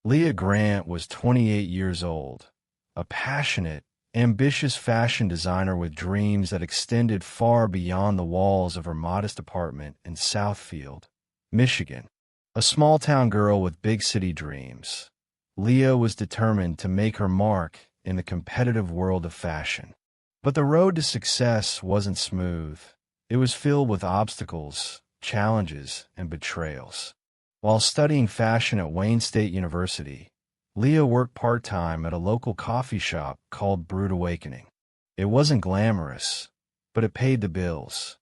Leah Grant was 28 years old, a passionate, ambitious fashion designer with dreams that extended far beyond the walls of her modest apartment in Southfield, Michigan. A small-town girl with big city dreams, Leah was determined to make her mark in the competitive world of fashion. But the road to success wasn't smooth. It was filled with obstacles, challenges, and betrayals. While studying fashion at Wayne State University, Leah worked part-time at a local coffee shop called Brewed Awakening. It wasn't glamorous, but it paid the bills.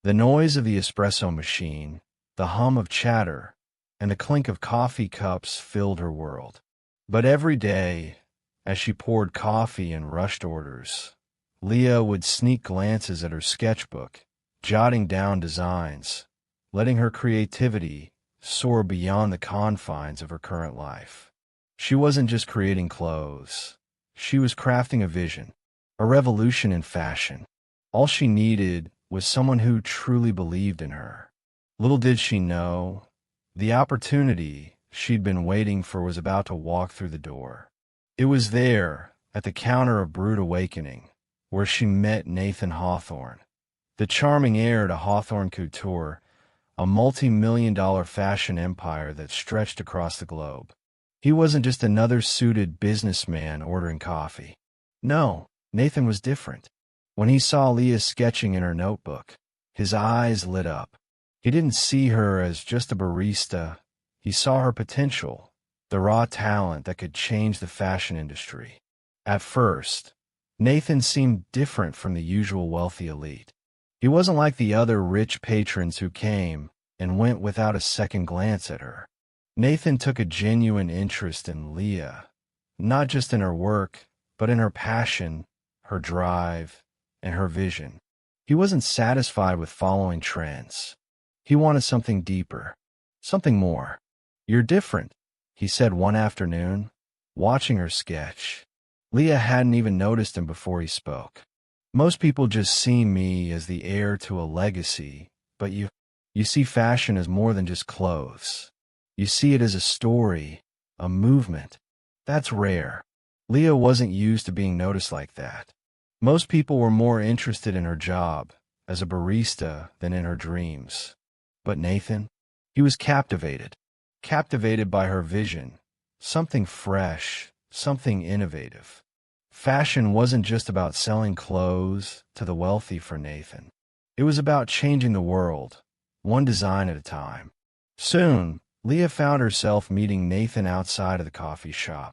The noise of the espresso machine, the hum of chatter, and the clink of coffee cups filled her world. But every day, as she poured coffee and rushed orders, Leah would sneak glances at her sketchbook, jotting down designs, letting her creativity soar beyond the confines of her current life. She wasn't just creating clothes. She was crafting a vision, a revolution in fashion. All she needed was someone who truly believed in her. Little did she know, the opportunity she'd been waiting for was about to walk through the door. It was there, at the counter of Brewed Awakening, where she met Nathan Hawthorne, the charming heir to Hawthorne Couture, a multi-million-dollar fashion empire that stretched across the globe. He wasn't just another suited businessman ordering coffee. No, Nathan was different. When he saw Leah sketching in her notebook, his eyes lit up. He didn't see her as just a barista. He saw her potential, the raw talent that could change the fashion industry. At first, Nathan seemed different from the usual wealthy elite. He wasn't like the other rich patrons who came and went without a second glance at her. Nathan took a genuine interest in Leah, not just in her work, but in her passion, her drive, and her vision. He wasn't satisfied with following trends. He wanted something deeper, something more. "You're different," he said one afternoon, watching her sketch. Leah hadn't even noticed him before he spoke. "Most people just see me as the heir to a legacy, but you see fashion as more than just clothes. You see it as a story, a movement. That's rare." Leah wasn't used to being noticed like that. Most people were more interested in her job as a barista than in her dreams. But Nathan, he was captivated by her vision, something fresh, something innovative. Fashion wasn't just about selling clothes to the wealthy for Nathan. It was about changing the world, one design at a time. Soon, Leah found herself meeting Nathan outside of the coffee shop.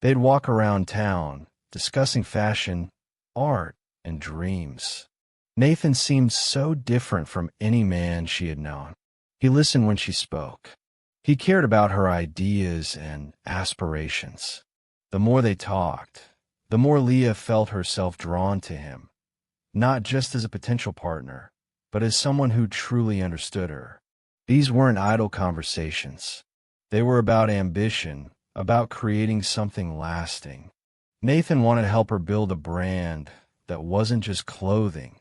They'd walk around town, discussing fashion, art, and dreams. Nathan seemed so different from any man she had known. He listened when she spoke. He cared about her ideas and aspirations. The more they talked, the more Leah felt herself drawn to him, not just as a potential partner, but as someone who truly understood her. These weren't idle conversations. They were about ambition, about creating something lasting. Nathan wanted to help her build a brand that wasn't just clothing.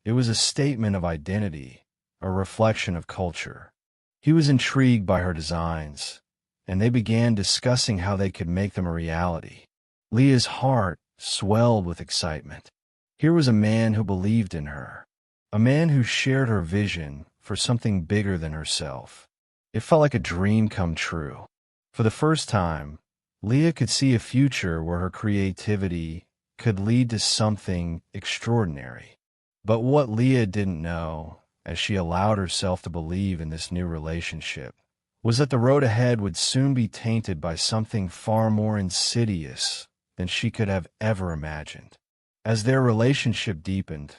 It was a statement of identity, a reflection of culture. He was intrigued by her designs, and they began discussing how they could make them a reality. Leah's heart swelled with excitement. Here was a man who believed in her, a man who shared her vision for something bigger than herself. It felt like a dream come true. For the first time, Leah could see a future where her creativity could lead to something extraordinary. But what Leah didn't know, as she allowed herself to believe in this new relationship, was that the road ahead would soon be tainted by something far more insidious than she could have ever imagined. As their relationship deepened,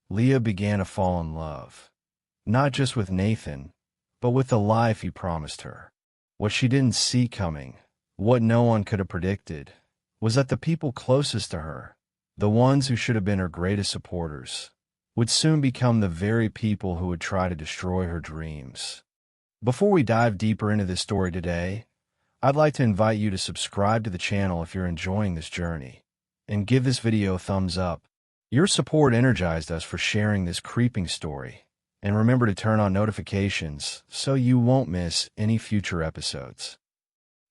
Leah began to fall in love, not just with Nathan, but with the life he promised her. What she didn't see coming, what no one could have predicted, was that the people closest to her, the ones who should have been her greatest supporters, would soon become the very people who would try to destroy her dreams. Before we dive deeper into this story today, I'd like to invite you to subscribe to the channel if you're enjoying this journey, and give this video a thumbs up. Your support energized us for sharing this creeping story, and remember to turn on notifications so you won't miss any future episodes.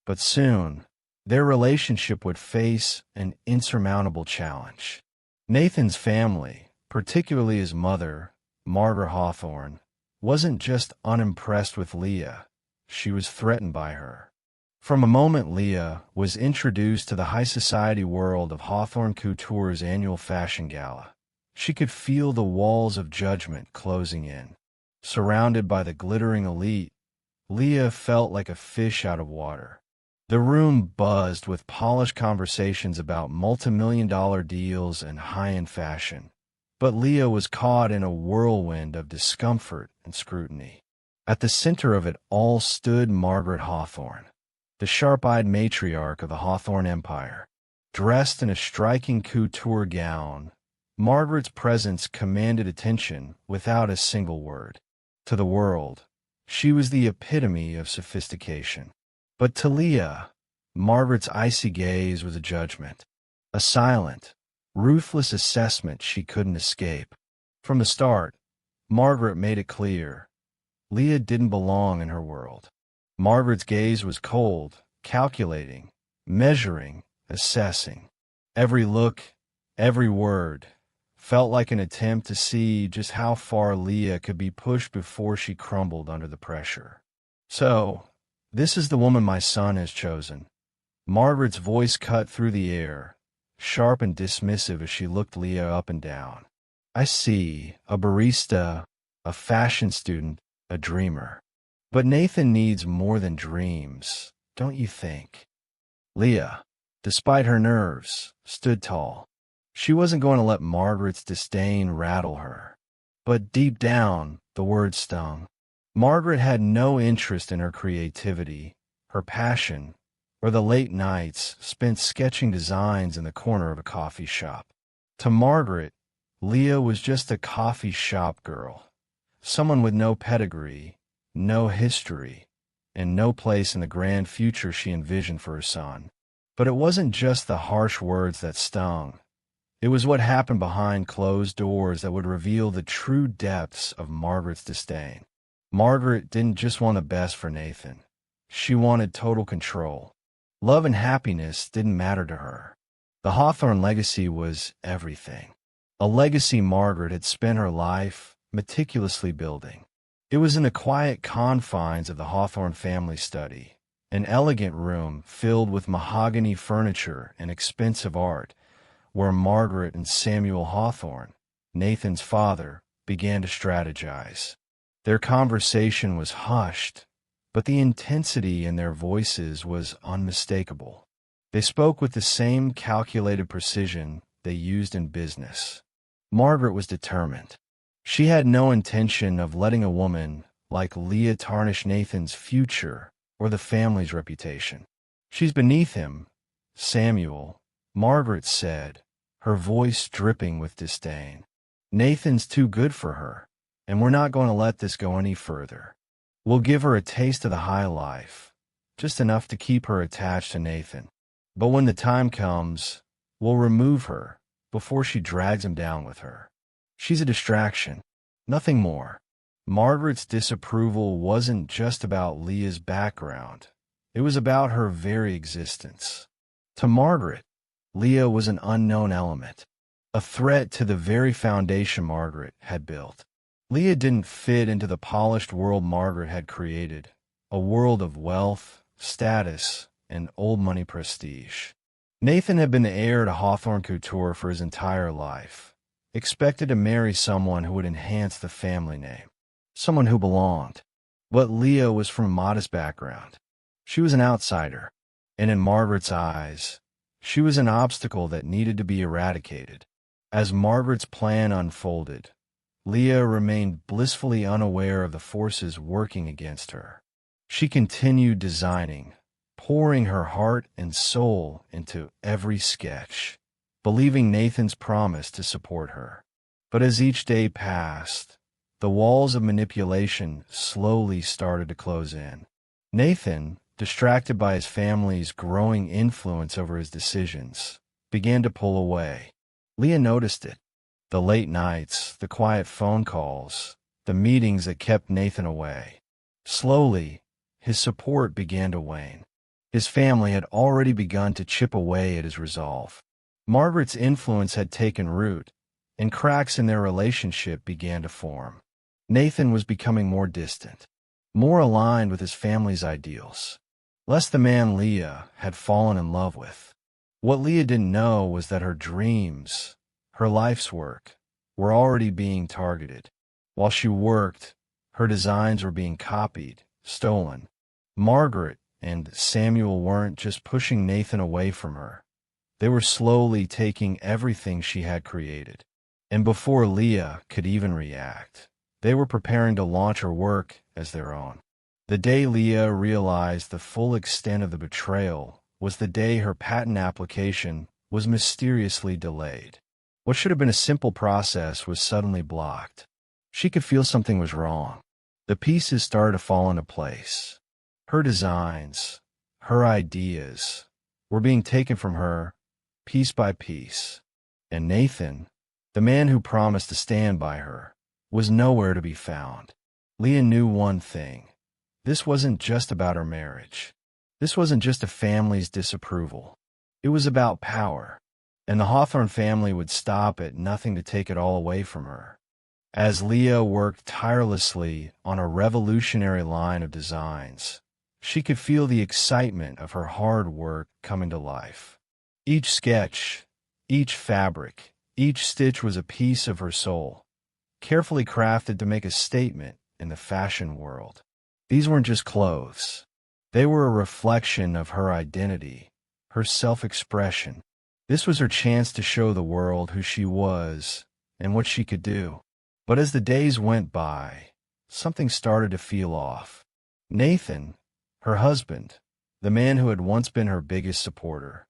But soon, their relationship would face an insurmountable challenge. Nathan's family, particularly his mother, Margaret Hawthorne, wasn't just unimpressed with Leah, she was threatened by her. From a moment Leah was introduced to the high society world of Hawthorne Couture's annual fashion gala, she could feel the walls of judgment closing in. Surrounded by the glittering elite, Leah felt like a fish out of water. The room buzzed with polished conversations about multimillion-dollar deals and high-end fashion. But Leah was caught in a whirlwind of discomfort and scrutiny. At the center of it all stood Margaret Hawthorne, the sharp-eyed matriarch of the Hawthorne Empire. Dressed in a striking couture gown, Margaret's presence commanded attention without a single word. To the world, she was the epitome of sophistication. But to Leah, Margaret's icy gaze was a judgment, a silent, ruthless assessment she couldn't escape. From the start, Margaret made it clear, Leah didn't belong in her world. Margaret's gaze was cold, calculating, measuring, assessing. Every look, every word, felt like an attempt to see just how far Leah could be pushed before she crumbled under the pressure. So, this is the woman my son has chosen. Margaret's voice cut through the air, sharp and dismissive as she looked Leah up and down. I see, a barista, a fashion student, a dreamer. But Nathan needs more than dreams, don't you think? Leah, despite her nerves, stood tall. She wasn't going to let Margaret's disdain rattle her. But deep down, the words stung. Margaret had no interest in her creativity, her passion, or the late nights spent sketching designs in the corner of a coffee shop. To Margaret, Leah was just a coffee shop girl, someone with no pedigree, no history, and no place in the grand future she envisioned for her son. But it wasn't just the harsh words that stung. It was what happened behind closed doors that would reveal the true depths of Margaret's disdain. Margaret didn't just want the best for Nathan. She wanted total control. Love and happiness didn't matter to her. The Hawthorne legacy was everything. A legacy Margaret had spent her life meticulously building. It was in the quiet confines of the Hawthorne family study, an elegant room filled with mahogany furniture and expensive art, where Margaret and Samuel Hawthorne, Nathan's father, began to strategize. Their conversation was hushed, but the intensity in their voices was unmistakable. They spoke with the same calculated precision they used in business. Margaret was determined. She had no intention of letting a woman like Leah tarnish Nathan's future or the family's reputation. She's beneath him, Samuel, Margaret said, her voice dripping with disdain. Nathan's too good for her, and we're not going to let this go any further. We'll give her a taste of the high life, just enough to keep her attached to Nathan. But when the time comes, we'll remove her before she drags him down with her. She's a distraction, nothing more. Margaret's disapproval wasn't just about Leah's background. It was about her very existence. To Margaret, Leah was an unknown element, a threat to the very foundation Margaret had built. Leah didn't fit into the polished world Margaret had created, a world of wealth, status, and old money prestige. Nathan had been the heir to Hawthorne Couture for his entire life, expected to marry someone who would enhance the family name, someone who belonged. But Leah was from a modest background. She was an outsider, and in Margaret's eyes, she was an obstacle that needed to be eradicated. As Margaret's plan unfolded, Leah remained blissfully unaware of the forces working against her. She continued designing, pouring her heart and soul into every sketch, believing Nathan's promise to support her. But as each day passed, the walls of manipulation slowly started to close in. Nathan, distracted by his family's growing influence over his decisions, began to pull away. Leah noticed it. The late nights, the quiet phone calls, the meetings that kept Nathan away. Slowly, his support began to wane. His family had already begun to chip away at his resolve. Margaret's influence had taken root, and cracks in their relationship began to form. Nathan was becoming more distant, more aligned with his family's ideals, less the man Leah had fallen in love with. What Leah didn't know was that her dreams, her life's work, were already being targeted. While she worked, her designs were being copied, stolen. Margaret and Samuel weren't just pushing Nathan away from her. They were slowly taking everything she had created. And before Leah could even react, they were preparing to launch her work as their own. The day Leah realized the full extent of the betrayal was the day her patent application was mysteriously delayed. What should have been a simple process was suddenly blocked. She could feel something was wrong. The pieces started to fall into place. Her designs, her ideas, were being taken from her piece by piece. And Nathan, the man who promised to stand by her, was nowhere to be found. Leah knew one thing. This wasn't just about her marriage. This wasn't just a family's disapproval. It was about power. And the Hawthorne family would stop at nothing to take it all away from her. As Leah worked tirelessly on a revolutionary line of designs, she could feel the excitement of her hard work coming to life. Each sketch, each fabric, each stitch was a piece of her soul, carefully crafted to make a statement in the fashion world. These weren't just clothes. They were a reflection of her identity, her self-expression. This was her chance to show the world who she was and what she could do. But as the days went by, something started to feel off. Nathan, her husband, the man who had once been her biggest supporter,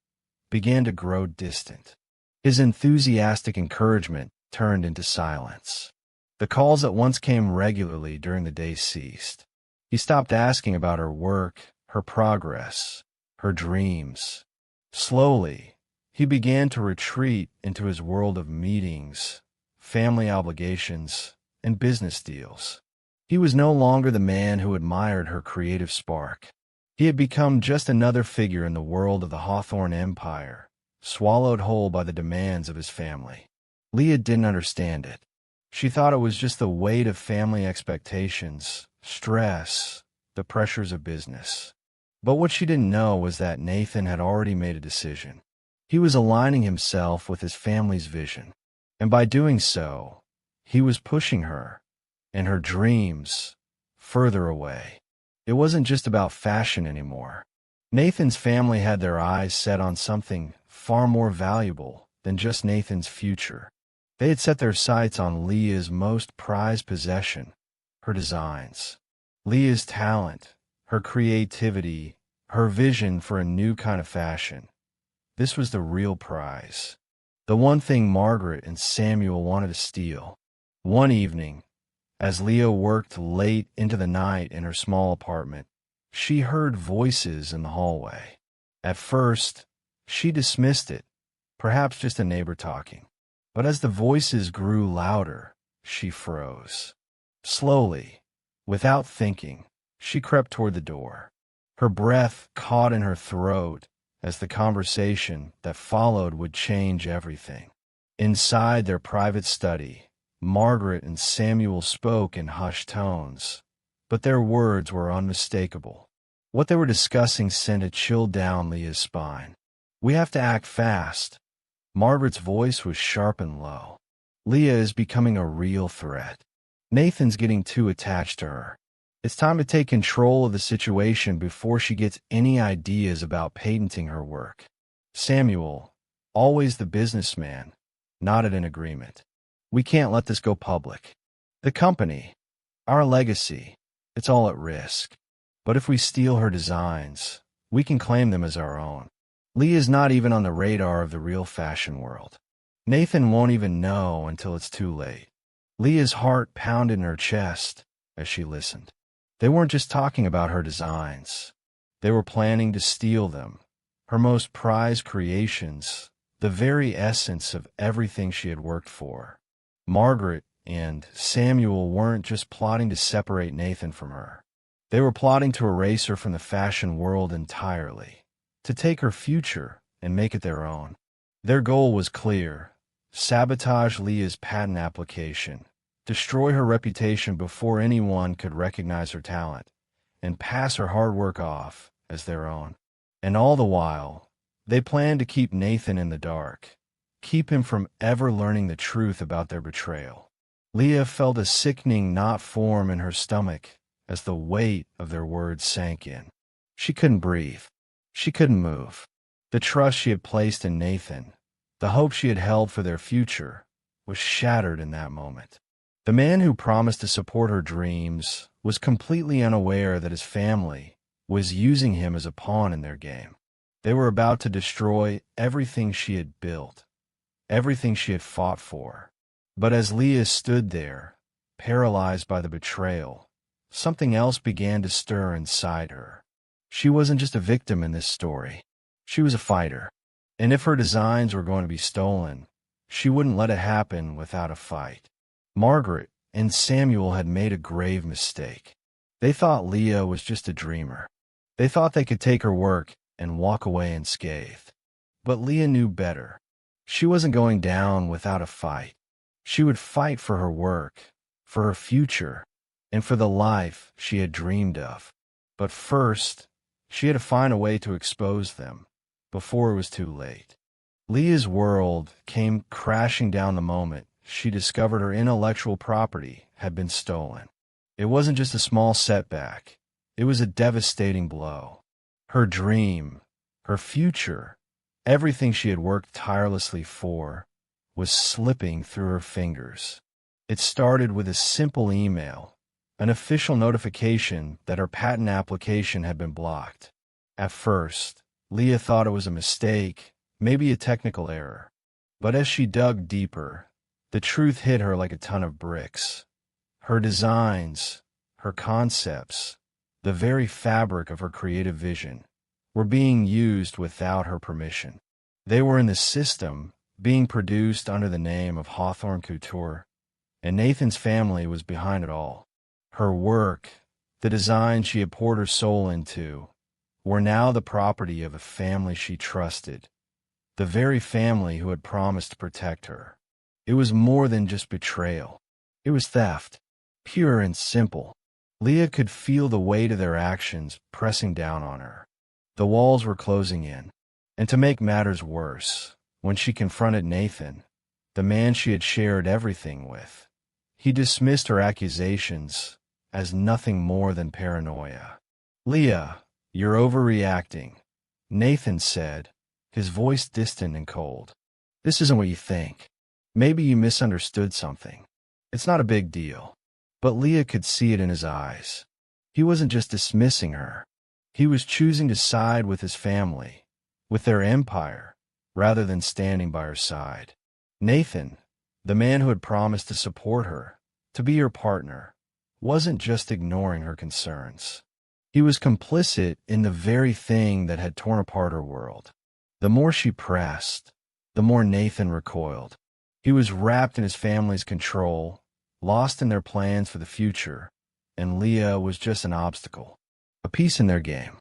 began to grow distant. His enthusiastic encouragement turned into silence. The calls that once came regularly during the day ceased. He stopped asking about her work, her progress, her dreams. Slowly, he began to retreat into his world of meetings, family obligations, and business deals. He was no longer the man who admired her creative spark. He had become just another figure in the world of the Hawthorne empire, swallowed whole by the demands of his family. Leah didn't understand it. She thought it was just the weight of family expectations, stress, the pressures of business. But what she didn't know was that Nathan had already made a decision. He was aligning himself with his family's vision. And by doing so, he was pushing her and her dreams further away. It wasn't just about fashion anymore. Nathan's family had their eyes set on something far more valuable than just Nathan's future. They had set their sights on Leah's most prized possession, her designs. Leah's talent, her creativity, her vision for a new kind of fashion. This was the real prize. The one thing Margaret and Samuel wanted to steal. One evening, as Leah worked late into the night in her small apartment, she heard voices in the hallway. At first, she dismissed it, perhaps just a neighbor talking. But as the voices grew louder, she froze. Slowly, without thinking, she crept toward the door. Her breath caught in her throat as the conversation that followed would change everything. Inside their private study, Margaret and Samuel spoke in hushed tones, but their words were unmistakable. What they were discussing sent a chill down Leah's spine. "We have to act fast." Margaret's voice was sharp and low. "Leah is becoming a real threat. Nathan's getting too attached to her. It's time to take control of the situation before she gets any ideas about patenting her work." Samuel, always the businessman, nodded in agreement. "We can't let this go public. The company, our legacy, it's all at risk. But if we steal her designs, we can claim them as our own. Leah's not even on the radar of the real fashion world. Nathan won't even know until it's too late." Leah's heart pounded in her chest as she listened. They weren't just talking about her designs. They were planning to steal them, her most prized creations, the very essence of everything she had worked for. Margaret and Samuel weren't just plotting to separate Nathan from her. They were plotting to erase her from the fashion world entirely, to take her future and make it their own. Their goal was clear: sabotage Leah's patent application, destroy her reputation before anyone could recognize her talent, and pass her hard work off as their own. And all the while, they planned to keep Nathan in the dark, keep him from ever learning the truth about their betrayal. Leah felt a sickening knot form in her stomach as the weight of their words sank in. She couldn't breathe. She couldn't move. The trust she had placed in Nathan, the hope she had held for their future, was shattered in that moment. The man who promised to support her dreams was completely unaware that his family was using him as a pawn in their game. They were about to destroy everything she had built, everything she had fought for. But as Leah stood there, paralyzed by the betrayal, something else began to stir inside her. She wasn't just a victim in this story. She was a fighter. And if her designs were going to be stolen, she wouldn't let it happen without a fight. Margaret and Samuel had made a grave mistake. They thought Leah was just a dreamer. They thought they could take her work and walk away unscathed. But Leah knew better. She wasn't going down without a fight. She would fight for her work, for her future, and for the life she had dreamed of. But first, she had to find a way to expose them before it was too late. Leah's world came crashing down the moment she discovered her intellectual property had been stolen. It wasn't just a small setback. It was a devastating blow. Her dream, her future, everything she had worked tirelessly for, was slipping through her fingers. It started with a simple email, an official notification that her patent application had been blocked. At first, Leah thought it was a mistake, maybe a technical error. But as she dug deeper, the truth hit her like a ton of bricks. Her designs, her concepts, the very fabric of her creative vision, were being used without her permission. They were in the system, being produced under the name of Hawthorne Couture, and Nathan's family was behind it all. Her work, the designs she had poured her soul into, were now the property of a family she trusted, the very family who had promised to protect her. It was more than just betrayal. It was theft, pure and simple. Leah could feel the weight of their actions pressing down on her. The walls were closing in. And to make matters worse, when she confronted Nathan, the man she had shared everything with, he dismissed her accusations as nothing more than paranoia. "Leah, you're overreacting," Nathan said, his voice distant and cold. "This isn't what you think. Maybe you misunderstood something. It's not a big deal." But Leah could see it in his eyes. He wasn't just dismissing her. He was choosing to side with his family, with their empire, rather than standing by her side. Nathan, the man who had promised to support her, to be her partner, wasn't just ignoring her concerns. He was complicit in the very thing that had torn apart her world. The more she pressed, the more Nathan recoiled. He was wrapped in his family's control, lost in their plans for the future, and Leah was just an obstacle, a piece in their game.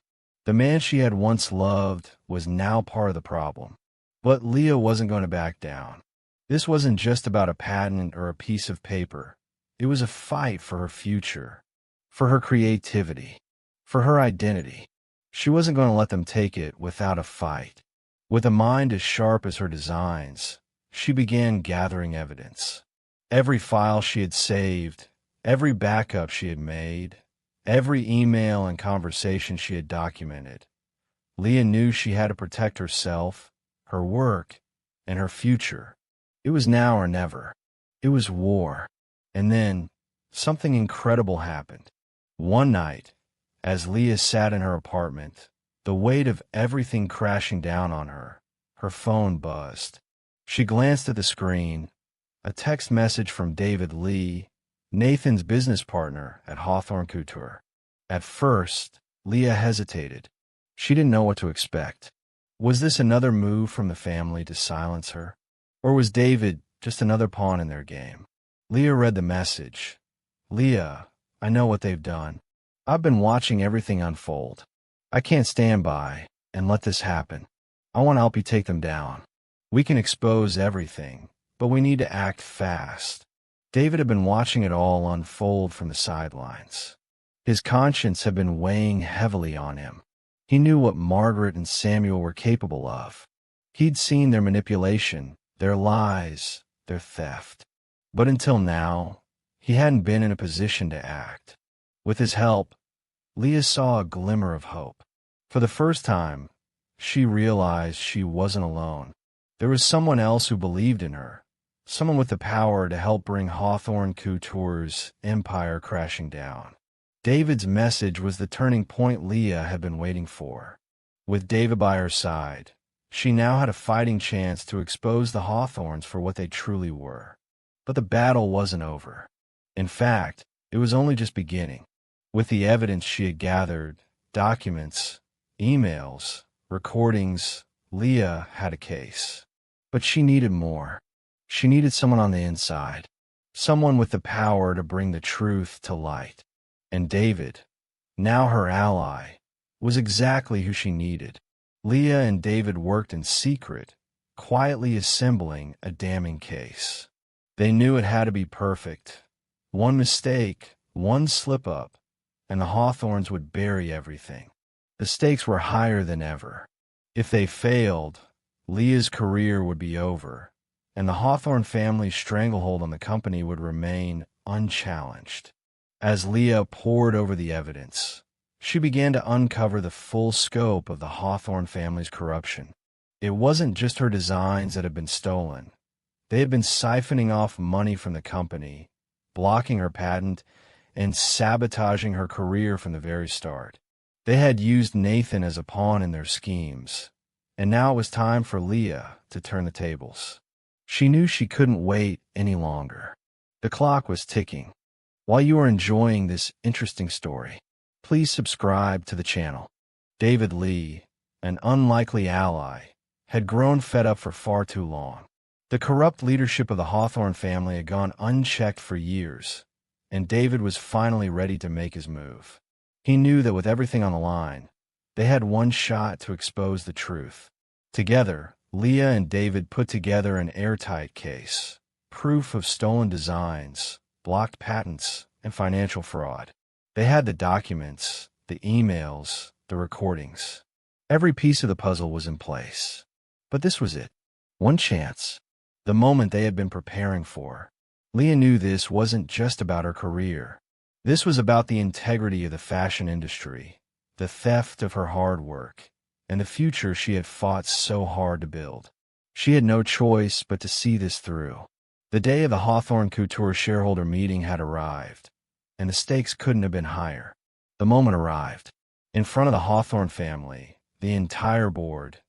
The man she had once loved was now part of the problem. But Leah wasn't going to back down. This wasn't just about a patent or a piece of paper. It was a fight for her future, for her creativity, for her identity. She wasn't going to let them take it without a fight. With a mind as sharp as her designs, she began gathering evidence. Every file she had saved, every backup she had made, every email and conversation she had documented. Leah knew she had to protect herself, her work, and her future. It was now or never. It was war. And then, something incredible happened. One night, as Leah sat in her apartment, the weight of everything crashing down on her, her phone buzzed. She glanced at the screen. A text message from David Lee, Nathan's business partner at Hawthorne Couture. At first, Leah hesitated. She didn't know what to expect. Was this another move from the family to silence her? Or was David just another pawn in their game? Leah read the message. "Leah, I know what they've done. I've been watching everything unfold. I can't stand by and let this happen. I want to help you take them down. We can expose everything, but we need to act fast. David had been watching it all unfold from the sidelines. His conscience had been weighing heavily on him. He knew what Margaret and Samuel were capable of. He'd seen their manipulation, their lies, their theft. But until now, he hadn't been in a position to act. With his help, Leah saw a glimmer of hope. For the first time, she realized she wasn't alone. There was someone else who believed in her, someone with the power to help bring Hawthorne Couture's empire crashing down. David's message was the turning point Leah had been waiting for. With David by her side, she now had a fighting chance to expose the Hawthorns for what they truly were. But the battle wasn't over. In fact, it was only just beginning. With the evidence she had gathered, documents, emails, recordings, Leah had a case. But she needed more. She needed someone on the inside, someone with the power to bring the truth to light. And David, now her ally, was exactly who she needed. Leah and David worked in secret, quietly assembling a damning case. They knew it had to be perfect. One mistake, one slip-up, and the Hawthorns would bury everything. The stakes were higher than ever. If they failed, Leah's career would be over, and the Hawthorne family's stranglehold on the company would remain unchallenged. As Leah pored over the evidence, she began to uncover the full scope of the Hawthorne family's corruption. It wasn't just her designs that had been stolen. They had been siphoning off money from the company, blocking her patent, and sabotaging her career from the very start. They had used Nathan as a pawn in their schemes, and now it was time for Leah to turn the tables. She knew she couldn't wait any longer. The clock was ticking. While you are enjoying this interesting story, please subscribe to the channel. David Lee, an unlikely ally, had grown fed up for far too long. The corrupt leadership of the Hawthorne family had gone unchecked for years, and David was finally ready to make his move. He knew that with everything on the line, they had one shot to expose the truth. Together, Leah and David put together an airtight case, proof of stolen designs, blocked patents, and financial fraud. They had the documents, the emails, the recordings. Every piece of the puzzle was in place. But this was it. One chance. The moment they had been preparing for. Leah knew this wasn't just about her career. This was about the integrity of the fashion industry, the theft of her hard work, and the future she had fought so hard to build. She had no choice but to see this through. The day of the Hawthorne Couture shareholder meeting had arrived, and the stakes couldn't have been higher. The moment arrived. In front of the Hawthorne family, the entire board,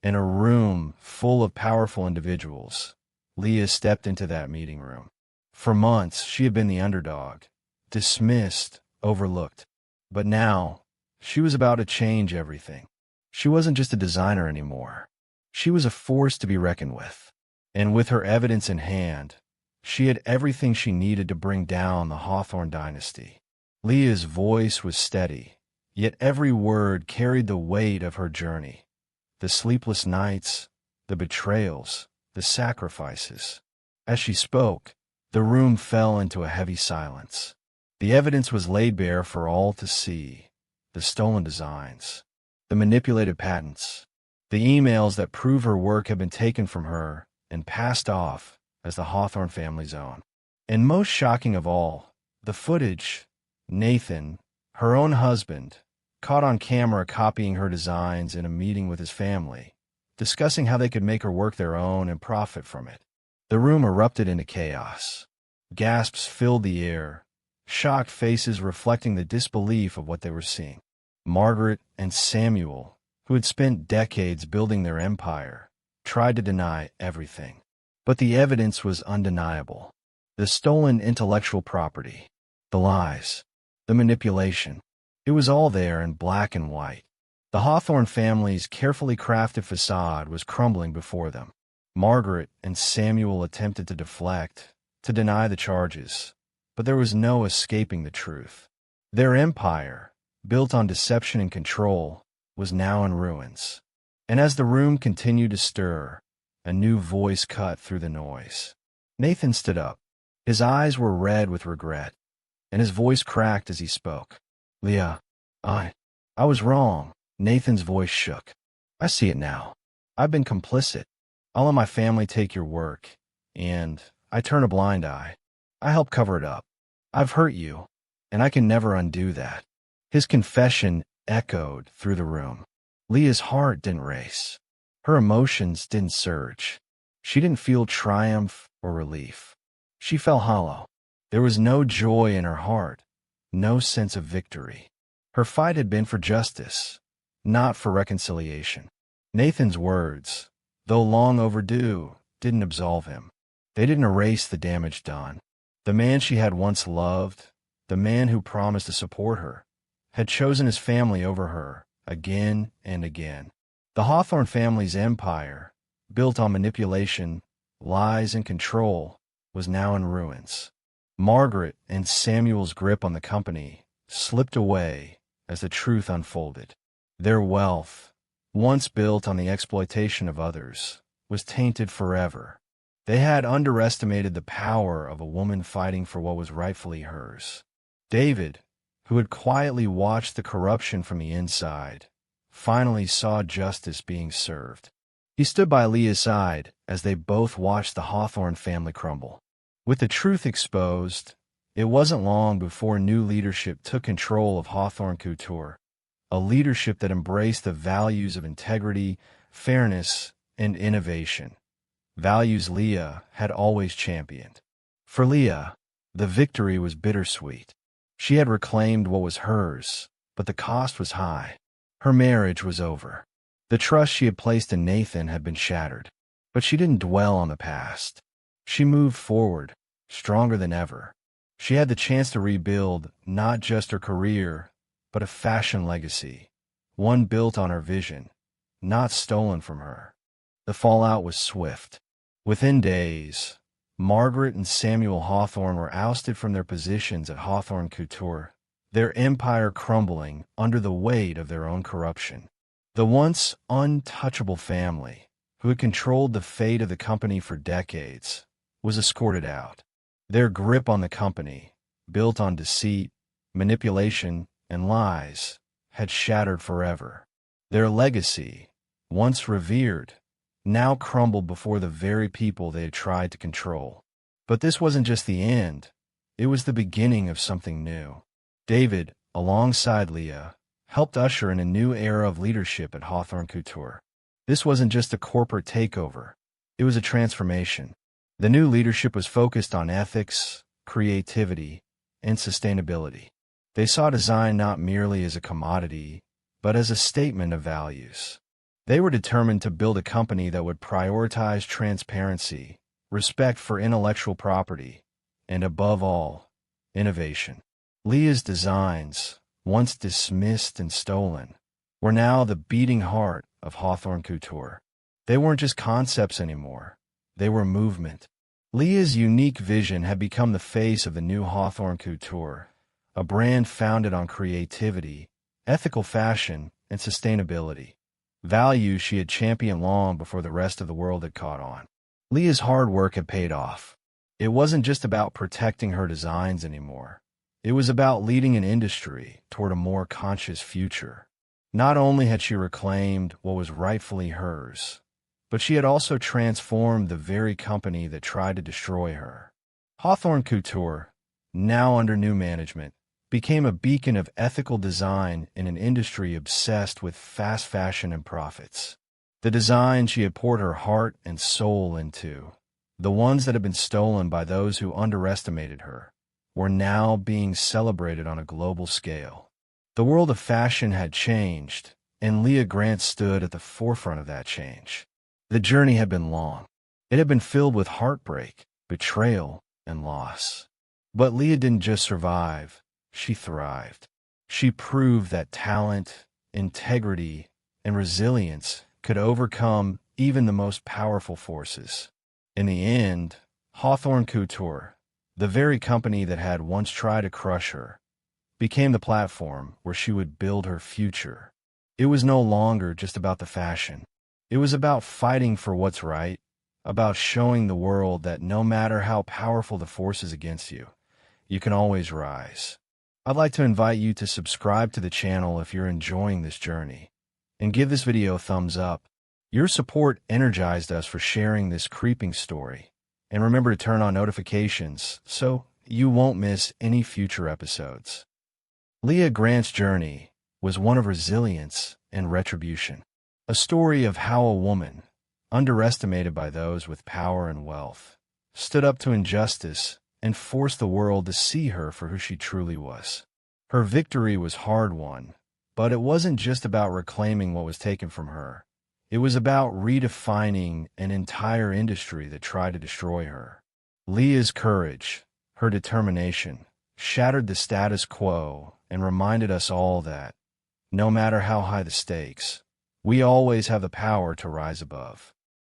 in a room full of powerful individuals, Leah stepped into that meeting room. For months, she had been the underdog, dismissed, overlooked. But now, she was about to change everything. She wasn't just a designer anymore. She was a force to be reckoned with. And with her evidence in hand, she had everything she needed to bring down the Hawthorne dynasty. Leah's voice was steady, yet every word carried the weight of her journey. The sleepless nights, the betrayals, the sacrifices. As she spoke, the room fell into a heavy silence. The evidence was laid bare for all to see. The stolen designs, the manipulated patents, the emails that prove her work had been taken from her and passed off as the Hawthorne family's own. And most shocking of all, the footage, Nathan, her own husband, caught on camera copying her designs in a meeting with his family, discussing how they could make her work their own and profit from it. The room erupted into chaos. Gasps filled the air, shocked faces reflecting the disbelief of what they were seeing. Margaret and Samuel, who had spent decades building their empire, tried to deny everything. But the evidence was undeniable. The stolen intellectual property, the lies, the manipulation. It was all there in black and white. The Hawthorne family's carefully crafted facade was crumbling before them. Margaret and Samuel attempted to deflect, to deny the charges, but there was no escaping the truth. Their empire, built on deception and control, was now in ruins. And as the room continued to stir, a new voice cut through the noise. Nathan stood up. His eyes were red with regret, and his voice cracked as he spoke. Leah, I was wrong. Nathan's voice shook. I see it now. I've been complicit. I'll let my family take your work, and I turn a blind eye. I help cover it up. I've hurt you, and I can never undo that. His confession echoed through the room. Leah's heart didn't race. Her emotions didn't surge. She didn't feel triumph or relief. She felt hollow. There was no joy in her heart, no sense of victory. Her fight had been for justice, not for reconciliation. Nathan's words, though long overdue, didn't absolve him. They didn't erase the damage done. The man she had once loved, the man who promised to support her, had chosen his family over her again and again. The Hawthorne family's empire, built on manipulation, lies, and control, was now in ruins. Margaret and Samuel's grip on the company slipped away as the truth unfolded. Their wealth, once built on the exploitation of others, was tainted forever. They had underestimated the power of a woman fighting for what was rightfully hers. David, who had quietly watched the corruption from the inside, finally saw justice being served. He stood by Leah's side as they both watched the Hawthorne family crumble. With the truth exposed, it wasn't long before new leadership took control of Hawthorne Couture, a leadership that embraced the values of integrity, fairness, and innovation, values Leah had always championed. For Leah, the victory was bittersweet. She had reclaimed what was hers, but the cost was high. Her marriage was over. The trust she had placed in Nathan had been shattered, but she didn't dwell on the past. She moved forward, stronger than ever. She had the chance to rebuild not just her career, but a fashion legacy, one built on her vision, not stolen from her. The fallout was swift. Within days, Margaret and Samuel Hawthorne were ousted from their positions at Hawthorne Couture, their empire crumbling under the weight of their own corruption. The once untouchable family, who had controlled the fate of the company for decades, was escorted out. Their grip on the company, built on deceit, manipulation, and lies, had shattered forever. Their legacy, once revered, now crumbled before the very people they had tried to control. But this wasn't just the end. It was the beginning of something new. David, alongside Leah, helped usher in a new era of leadership at Hawthorne Couture. This wasn't just a corporate takeover. It was a transformation. The new leadership was focused on ethics, creativity, and sustainability. They saw design not merely as a commodity, but as a statement of values. They were determined to build a company that would prioritize transparency, respect for intellectual property, and above all, innovation. Leah's designs, once dismissed and stolen, were now the beating heart of Hawthorne Couture. They weren't just concepts anymore. They were movement. Leah's unique vision had become the face of the new Hawthorne Couture, a brand founded on creativity, ethical fashion, and sustainability, values she had championed long before the rest of the world had caught on. Leah's hard work had paid off. It wasn't just about protecting her designs anymore. It was about leading an industry toward a more conscious future. Not only had she reclaimed what was rightfully hers, but she had also transformed the very company that tried to destroy her. Hawthorne Couture, now under new management, became a beacon of ethical design in an industry obsessed with fast fashion and profits. The designs she had poured her heart and soul into, the ones that had been stolen by those who underestimated her, were now being celebrated on a global scale. The world of fashion had changed, and Leah Grant stood at the forefront of that change. The journey had been long. It had been filled with heartbreak, betrayal, and loss. But Leah didn't just survive, she thrived. She proved that talent, integrity, and resilience could overcome even the most powerful forces. In the end, Hawthorne Couture, the very company that had once tried to crush her, became the platform where she would build her future. It was no longer just about the fashion. It was about fighting for what's right, about showing the world that no matter how powerful the forces against you, you can always rise. I'd like to invite you to subscribe to the channel if you're enjoying this journey, and give this video a thumbs up. Your support energized us for sharing this creeping story. And remember to turn on notifications so you won't miss any future episodes. Leah Grant's journey was one of resilience and retribution. A story of how a woman, underestimated by those with power and wealth, stood up to injustice and forced the world to see her for who she truly was. Her victory was hard-won, but it wasn't just about reclaiming what was taken from her. It was about redefining an entire industry that tried to destroy her. Leah's courage, her determination, shattered the status quo and reminded us all that, no matter how high the stakes, we always have the power to rise above.